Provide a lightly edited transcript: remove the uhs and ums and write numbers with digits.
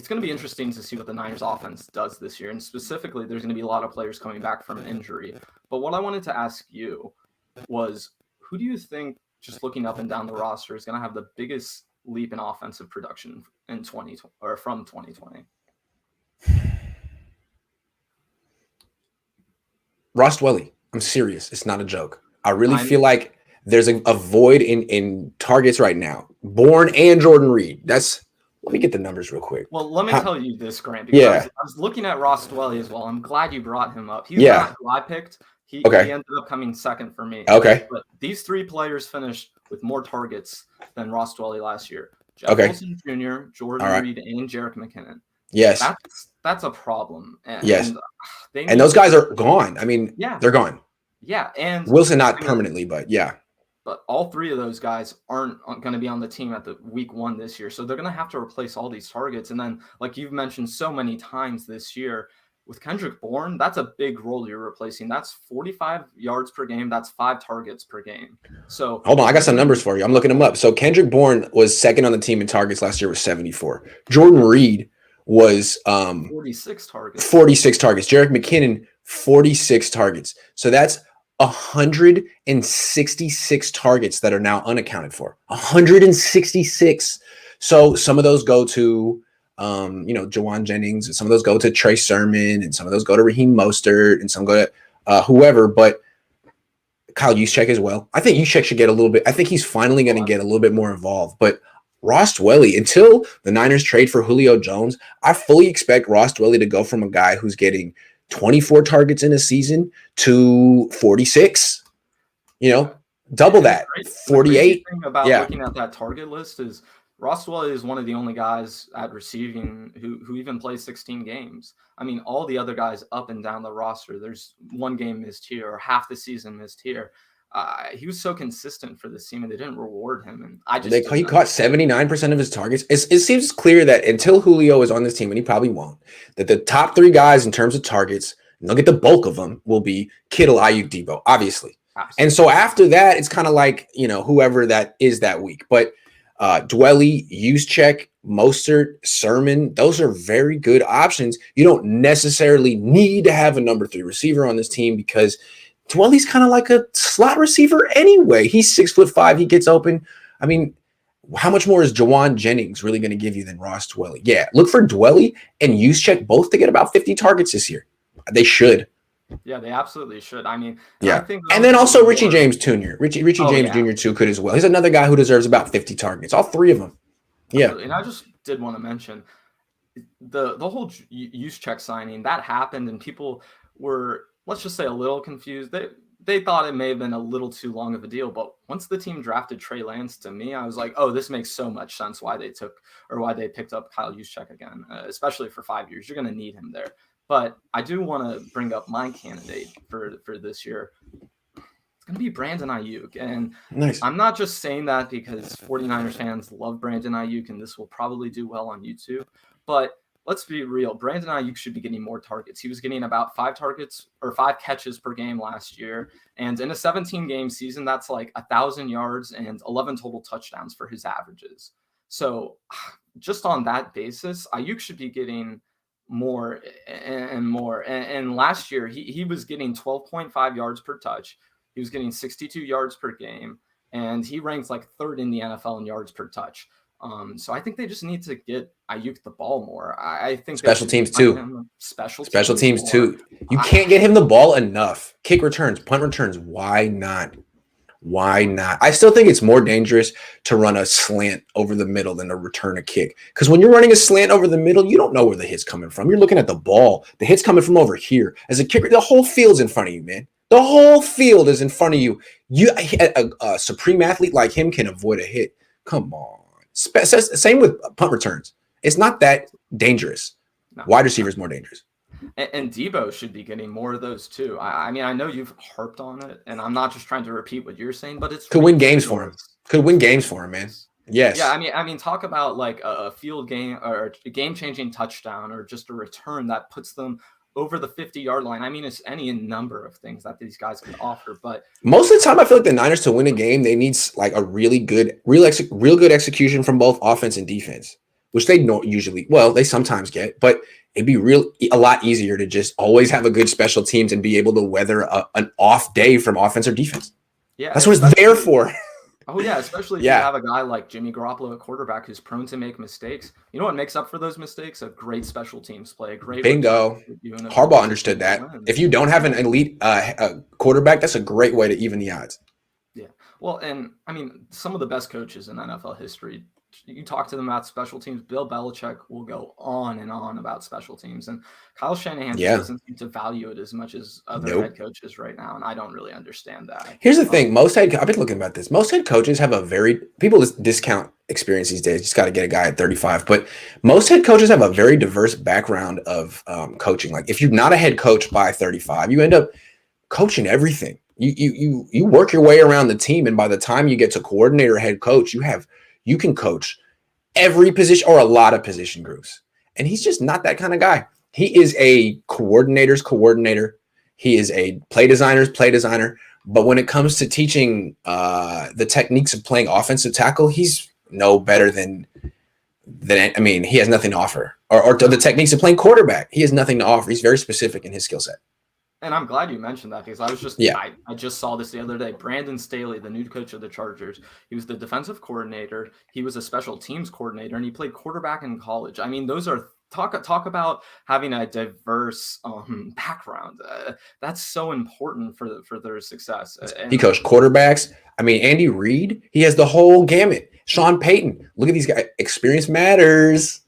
it's going to be interesting to see what the Niners offense does this year. And specifically, there's going to be a lot of players coming back from injury. But what I wanted to ask you was, who do you think, just looking up and down the roster, is going to have the biggest leap in offensive production in 2020 or from 2020? Ross Dwelly. I'm serious. It's not a joke. I really feel like there's a void in targets right now. Bourne and Jordan Reed. Let me get the numbers real quick. Well, let me tell you this, Grant, because I was looking at Ross Dwelly as well. I'm glad you brought him up. He's not who I picked. He ended up coming second for me. Okay. But these three players finished with more targets than Ross Dwelly last year. Jeff Wilson Jr., Jordan Reed, and Jerick McKinnon. Yes. That's a problem. And those guys are gone. I mean, they're gone. Yeah. And Wilson not permanently, but yeah. But all three of those guys aren't going to be on the team at the week 1 this year. So they're going to have to replace all these targets. And then, like you've mentioned so many times this year, with Kendrick Bourne, that's a big role you're replacing. That's 45 yards per game. That's 5 targets per game. So hold on, I got some numbers for you. I'm looking them up. So Kendrick Bourne was second on the team in targets last year with 74. Jordan Reed was 46 targets. Jerick McKinnon, 46 targets. So that's 166 targets that are now unaccounted for. 166. So some of those go to Jawan Jennings, and some of those go to Trey Sermon, and some of those go to Raheem Mostert, and some go to whoever, but Kyle Juszczyk as well. I think Juszczyk should get a little bit. I think he's finally going to get a little bit more involved. But Ross Dwelly, until the Niners trade for Julio Jones, I fully expect Ross Dwelly to go from a guy who's getting 24 targets in a season to 46. Double that. 48. The thing about looking at that target list is Ross Dwelly is one of the only guys at receiving who even plays 16 games. I mean, all the other guys up and down the roster, there's one game missed here or half the season missed here. He was so consistent for this team, and they didn't reward him. And he caught 79% of his targets. It seems clear that until Julio is on this team, and he probably won't, that the top 3 guys in terms of targets, and they'll get the bulk of them, will be Kittle, Ayuk, Debo, obviously. And so after that, it's kind of like, whoever that is that week. But Dwelly, Juszczyk, Mostert, Sermon, those are very good options. You don't necessarily need to have a number 3 receiver on this team because Dwelly's kind of like a slot receiver anyway. He's 6'5". He gets open. I mean, how much more is Jawan Jennings really going to give you than Ross Dwelly? Yeah, look for Dwelly and Juszczyk both to get about 50 targets this year. They should. Yeah, they absolutely should. I mean, yeah. And then also Richie James Jr. Richie James Jr. too could as well. He's another guy who deserves about 50 targets. All 3 of them. Yeah. And I just did want to mention the whole Juszczyk signing that happened, and people were, let's just say, a little confused. They thought it may have been a little too long of a deal, but once the team drafted Trey Lance, to me, I was like, oh, this makes so much sense why they picked up Kyle Juszczyk again, especially for 5 years. You're going to need him there. But I do want to bring up my candidate for this year. It's going to be Brandon Ayuk. And nice. I'm not just saying that because 49ers fans love Brandon Ayuk, and this will probably do well on YouTube. But let's be real. Brandon Ayuk should be getting more targets. He was getting about 5 targets or 5 catches per game last year. And in a 17-game season, that's like 1,000 yards and 11 total touchdowns for his averages. So just on that basis, Ayuk should be getting more and more. And last year, he was getting 12.5 yards per touch. He was getting 62 yards per game. And he ranks like 3rd in the NFL in yards per touch. So I think they just need to get Ayuk the ball more. I think special teams too. Special teams too. You can't get him the ball enough. Kick returns, punt returns. Why not? Why not? I still think it's more dangerous to run a slant over the middle than to return a kick. Because when you're running a slant over the middle, you don't know where the hit's coming from. You're looking at the ball. The hit's coming from over here. As a kicker, the whole field's in front of you, man. The whole field is in front of you. A supreme athlete like him can avoid a hit. Come on. Same with punt returns. It's not that dangerous. No. Wide receiver is more dangerous. And Debo should be getting more of those too. I mean, I know you've harped on it, and I'm not just trying to repeat what you're saying, but it's could win games for him. Could win games for him, man. Yes. Yeah, I mean, talk about like a field game or a game-changing touchdown or just a return that puts them over the 50-yard line. I mean, it's any number of things that these guys can offer. But most of the time, I feel like the Niners to win a game, they need like a real good execution from both offense and defense. which they don't usually, well, they sometimes get, but it'd be a lot easier to just always have a good special teams and be able to weather an off day from offense or defense. Yeah, That's what it's there for. Oh yeah, especially if you Yeah, have a guy like Jimmy Garoppolo at quarterback who's prone to make mistakes. You know what makes up for those mistakes? A great special teams play, a great return bingo. and a Harbaugh good understood team that that. If wins. you don't have an Yeah. elite quarterback, that's a great way to even the odds. Yeah. Well, and I mean, some of the best coaches in NFL history, you talk to them about special teams. Bill Belichick will go on and on about special teams. And Kyle Shanahan just Yeah. doesn't seem to value it as much as other Nope. head coaches right now. And I don't really understand that. Here's the thing. I've been looking about this. Most head coaches have people discount experience these days. You just got to get a guy at 35. But most head coaches have a very diverse background of coaching. Like if you're not a head coach by 35, you end up coaching everything. You work your way around the team, and by the time you get to coordinator, head coach, you can coach every position or a lot of position groups. And he's just not that kind of guy. He is a coordinator's coordinator. He is a play designer's play designer. But when it comes to teaching the techniques of playing offensive tackle, he's no better than I mean, he has nothing to offer. Or the techniques of playing quarterback, he has nothing to offer. He's very specific in his skill set. And I'm glad you mentioned that because I just saw this the other day. Brandon Staley, the new coach of the Chargers, he was the defensive coordinator. He was a special teams coordinator, and he played quarterback in college. I mean, those are talk about having a diverse background. That's so important for their success. And he coached quarterbacks. I mean, Andy Reid, he has the whole gamut. Sean Payton, look at these guys. Experience matters.